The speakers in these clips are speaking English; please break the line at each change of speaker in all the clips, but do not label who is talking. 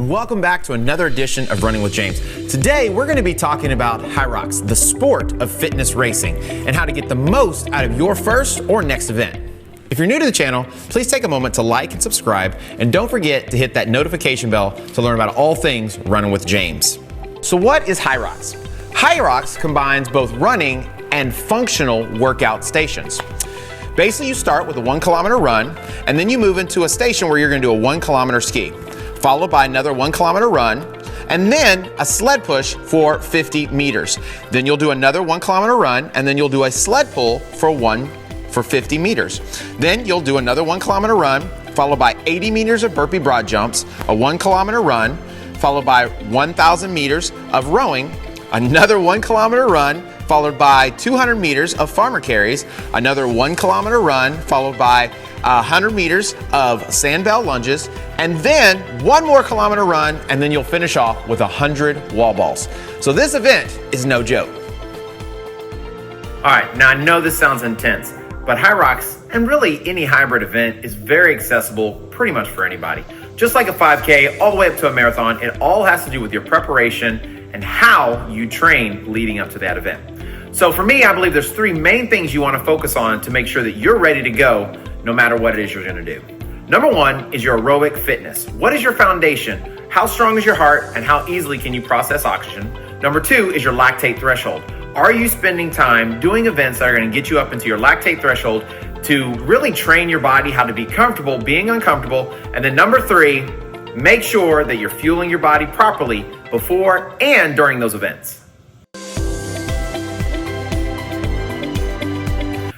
welcome back to another edition of Running with James. Today, we're going to be talking about Hyrox, the sport of fitness racing, and how to get the most out of your first or next event. If you're new to the channel, please take a moment to like and subscribe, and don't forget to hit that notification bell to learn about all things Running with James. So what is Hyrox? Hyrox combines both running and functional workout stations. Basically, you start with a 1 kilometer run, and then you move into a station where you're going to do a 1 kilometer ski, followed by another 1 kilometer run, and then a sled push for 50 meters. Then you'll do another 1 kilometer run, and then you'll do a sled pull for 50 meters. Then you'll do another 1 kilometer run, followed by 80 meters of burpee broad jumps, a 1 kilometer run, followed by 1,000 meters of rowing, another 1 kilometer run, followed by 200 meters of farmer carries, another 1 kilometer run, followed by 100 meters of sandbell lunges, and then 1 more kilometer run, and then you'll finish off with 100 wall balls. So this event is no joke.
All right, now I know this sounds intense, but Hyrox, and really any hybrid event, is very accessible pretty much for anybody. Just like a 5K, all the way up to a marathon, it all has to do with your preparation and how you train leading up to that event. So for me, I believe there's 3 main things you want to focus on to make sure that you're ready to go no matter what it is you're going to do. Number 1 is your aerobic fitness. What is your foundation? How strong is your heart, and how easily can you process oxygen? Number 2 is your lactate threshold. Are you spending time doing events that are going to get you up into your lactate threshold to really train your body how to be comfortable being uncomfortable? And then number 3, make sure that you're fueling your body properly before and during those events.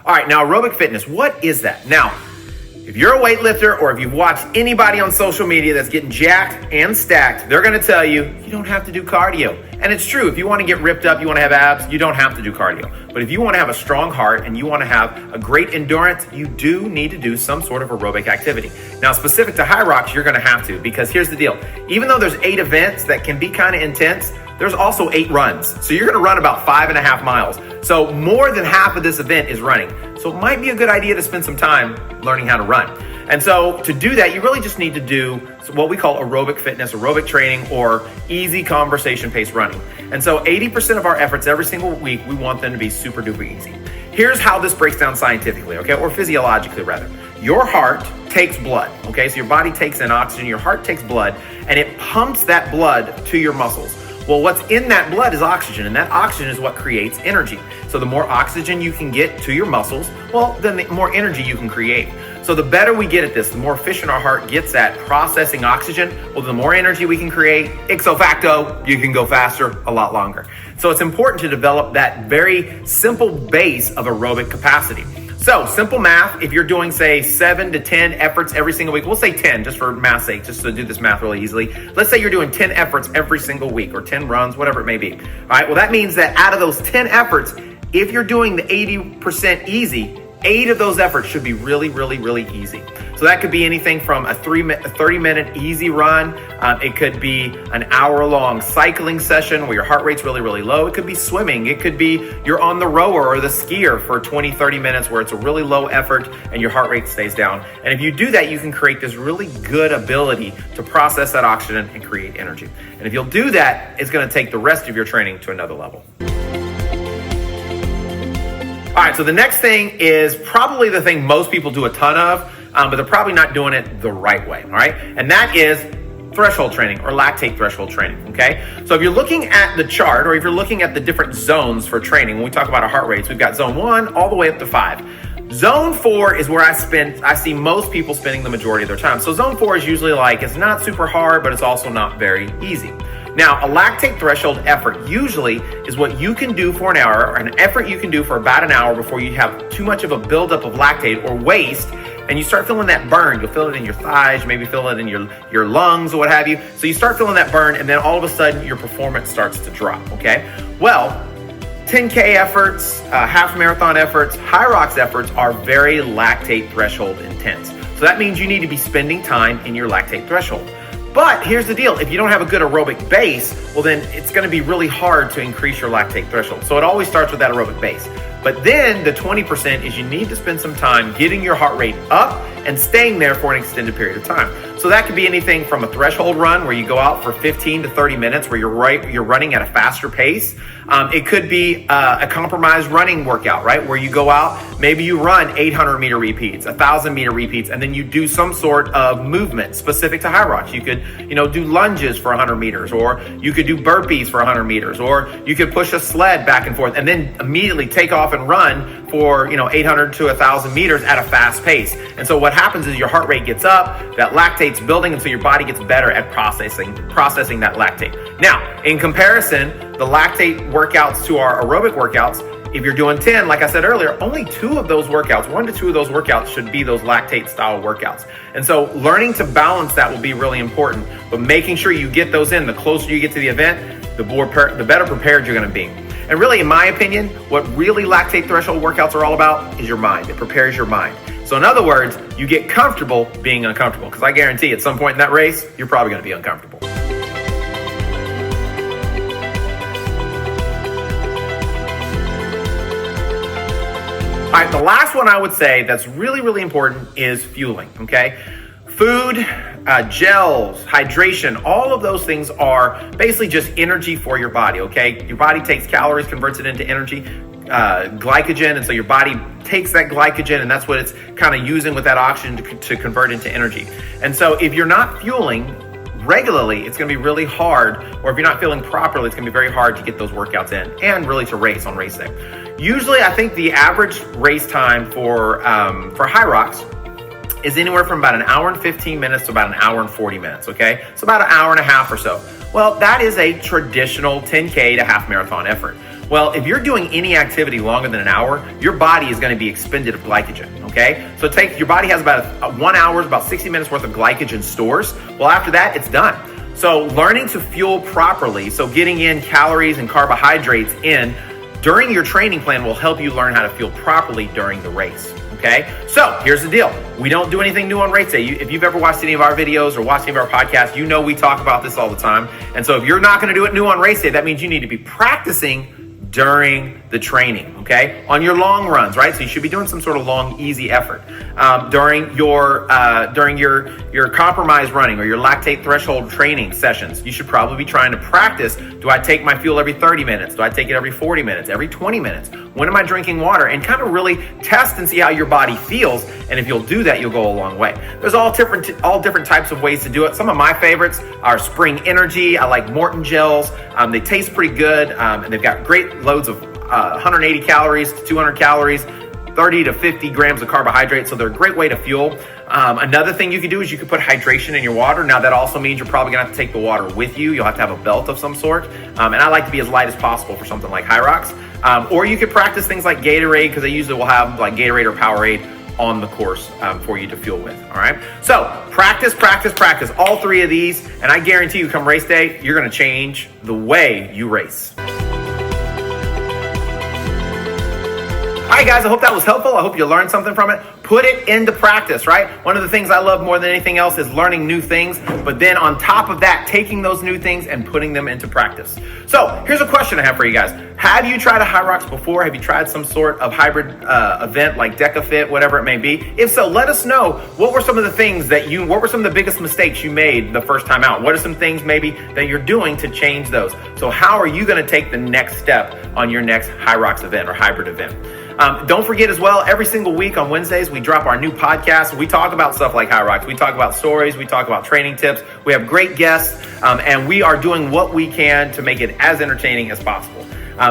All right, now aerobic fitness, what is that? Now, if you're a weightlifter or if you've watched anybody on social media that's getting jacked and stacked, they're gonna tell you, you don't have to do cardio. And it's true, if you wanna get ripped up, you wanna have abs, you don't have to do cardio. But if you wanna have a strong heart and you wanna have a great endurance, you do need to do some sort of aerobic activity. Now, specific to Hyrox, you're gonna have to, because here's the deal. Even though there's 8 events that can be kind of intense, there's also 8 runs. So you're gonna run about 5.5 miles. So more than half of this event is running. So it might be a good idea to spend some time learning how to run. And so to do that, you really just need to do what we call aerobic fitness, aerobic training, or easy conversation-paced running. And so 80% of our efforts every single week, we want them to be super duper easy. Here's how this breaks down scientifically, okay, or physiologically rather. Your heart takes blood, okay? So your body takes in oxygen, your heart takes blood, and it pumps that blood to your muscles. Well, what's in that blood is oxygen, and that oxygen is what creates energy. So the more oxygen you can get to your muscles, well, then the more energy you can create. So the better we get at this, the more efficient our heart gets at processing oxygen, well, the more energy we can create. Ipso facto, you can go faster a lot longer. So it's important to develop that very simple base of aerobic capacity. So simple math, if you're doing, say, 7 to 10 efforts every single week, we'll say 10 just for math's sake, just to do this math really easily. Let's say you're doing 10 efforts every single week, or 10 runs, whatever it may be. All right, well, that means that out of those 10 efforts, if you're doing the 80% easy, 8 of those efforts should be really, really, really easy. So that could be anything from a 30-minute easy run. It could be an hour-long cycling session where your heart rate's really, really low. It could be swimming. It could be you're on the rower or the skier for 20, 30 minutes where it's a really low effort and your heart rate stays down. And if you do that, you can create this really good ability to process that oxygen and create energy. And if you'll do that, it's going to take the rest of your training to another level. All right, so the next thing is probably the thing most people do a ton of, but they're probably not doing it the right way, all right? And that is threshold training or lactate threshold training, okay? So if you're looking at the chart or if you're looking at the different zones for training, when we talk about our heart rates, we've got zone 1 all the way up to 5. Zone 4 is where I see most people spending the majority of their time. So zone 4 is usually like, it's not super hard, but it's also not very easy. Now, a lactate threshold effort usually is what you can do for an hour, or an effort you can do for about an hour before you have too much of a buildup of lactate or waste, and you start feeling that burn. You'll feel it in your thighs, maybe feel it in your lungs or what have you. So you start feeling that burn, and then all of a sudden your performance starts to drop, okay? Well, 10K efforts, half marathon efforts, Hyrox efforts are very lactate threshold intense. So that means you need to be spending time in your lactate threshold. But here's the deal, if you don't have a good aerobic base, well then it's gonna be really hard to increase your lactate threshold. So it always starts with that aerobic base. But then the 20% is you need to spend some time getting your heart rate up and staying there for an extended period of time. So that could be anything from a threshold run where you go out for 15 to 30 minutes where you're running at a faster pace. It could be a compromised running workout, right? Where you go out, maybe you run 800 meter repeats, 1,000 meter repeats, and then you do some sort of movement specific to Hyrox. You could, do lunges for 100 meters, or you could do burpees for 100 meters, or you could push a sled back and forth and then immediately take off and run for, 800 to 1,000 meters at a fast pace. And so what happens is your heart rate gets up, that lactate's building, and so your body gets better at processing that lactate. Now, in comparison, the lactate workouts to our aerobic workouts, if you're doing 10, like I said earlier, only 2 of those workouts, 1 to 2 of those workouts should be those lactate style workouts. And so learning to balance that will be really important, but making sure you get those in. The closer you get to the event, the better prepared you're gonna be. And really, in my opinion, what really lactate threshold workouts are all about is your mind. It prepares your mind. So in other words, you get comfortable being uncomfortable, because I guarantee at some point in that race, you're probably gonna be uncomfortable. All right, the last one I would say that's really, really important is fueling, okay? Food, gels, hydration, all of those things are basically just energy for your body, okay? Your body takes calories, converts it into energy, glycogen, and so your body takes that glycogen, and that's what it's kind of using with that oxygen to convert into energy. And so if you're not fueling regularly, it's going to be really hard, or if you're not feeling properly, it's going to be very hard to get those workouts in and really to race on race day. Usually, I think the average race time for Hyrox is anywhere from about 1 hour and 15 minutes to about 1 hour and 40 minutes, okay? So about 1 hour and a half or so. Well, that is a traditional 10K to half marathon effort. Well, if you're doing any activity longer than 1 hour, your body is going to be expended of glycogen, okay? So your body has about 1 hour, about 60 minutes worth of glycogen stores. Well, after that, it's done. So learning to fuel properly, so getting in calories and carbohydrates in during your training plan will help you learn how to fuel properly during the race. Okay, so here's the deal. We don't do anything new on race day. If you've ever watched any of our videos or watched any of our podcasts, you know we talk about this all the time. And so if you're not going to do it new on race day, that means you need to be practicing during the training, okay? On your long runs, right? So you should be doing some sort of long, easy effort. During your compromise running or your lactate threshold training sessions, you should probably be trying to practice. Do I take my fuel every 30 minutes? Do I take it every 40 minutes? Every 20 minutes? When am I drinking water? And kind of really test and see how your body feels. And if you'll do that, you'll go a long way. There's all different types of ways to do it. Some of my favorites are Spring Energy. I like Morton gels. They taste pretty good, and they've got great loads of 180 calories to 200 calories, 30 to 50 grams of carbohydrates. So they're a great way to fuel. Another thing you could do is you could put hydration in your water. Now that also means you're probably gonna have to take the water with you. You'll have to have a belt of some sort. And I like to be as light as possible for something like Hyrox. Or you could practice things like Gatorade, because they usually will have like Gatorade or Powerade on the course for you to fuel with, all right? So practice, all 3 of these, and I guarantee you come race day, you're gonna change the way you race. All right, guys, I hope that was helpful. I hope you learned something from it. Put it into practice, right? One of the things I love more than anything else is learning new things, but then on top of that, taking those new things and putting them into practice. So here's a question I have for you guys. Have you tried a Hyrox before? Have you tried some sort of hybrid event like DecaFit, whatever it may be? If so, let us know. What were some of the things what were some of the biggest mistakes you made the first time out? What are some things maybe that you're doing to change those? So how are you gonna take the next step on your next Hyrox event or hybrid event? Don't forget as well, every single week on Wednesdays, we drop our new podcast. We talk about stuff like Hyrox. We talk about stories. We talk about training tips. We have great guests, and we are doing what we can to make it as entertaining as possible.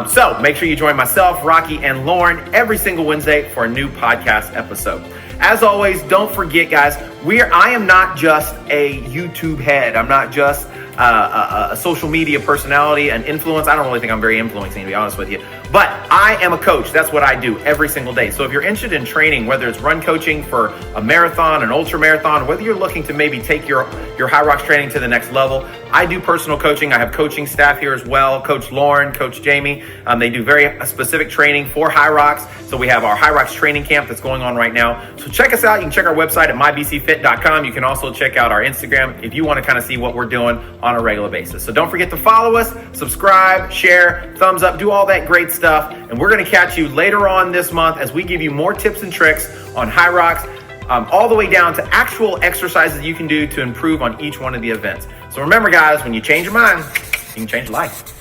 So make sure you join myself, Rocky, and Lauren every single Wednesday for a new podcast episode. As always, don't forget, guys, I am not just a YouTube head. I'm not just a social media personality, an influence. I don't really think I'm very influencing, to be honest with you. But I am a coach. That's what I do every single day. So if you're interested in training, whether it's run coaching for a marathon, an ultra marathon, whether you're looking to maybe take your Hyrox training to the next level, I do personal coaching. I have coaching staff here as well. Coach Lauren, Coach Jamie. They do very specific training for Hyrox. So we have our Hyrox training camp that's going on right now. So check us out. You can check our website at mybcfit.com. You can also check out our Instagram if you want to kind of see what we're doing on a regular basis. So don't forget to follow us, subscribe, share, thumbs up, do all that great stuff. And we're going to catch you later on this month as we give you more tips and tricks on Hyrox, all the way down to actual exercises you can do to improve on each one of the events. So remember, guys, when you change your mind, you can change your life.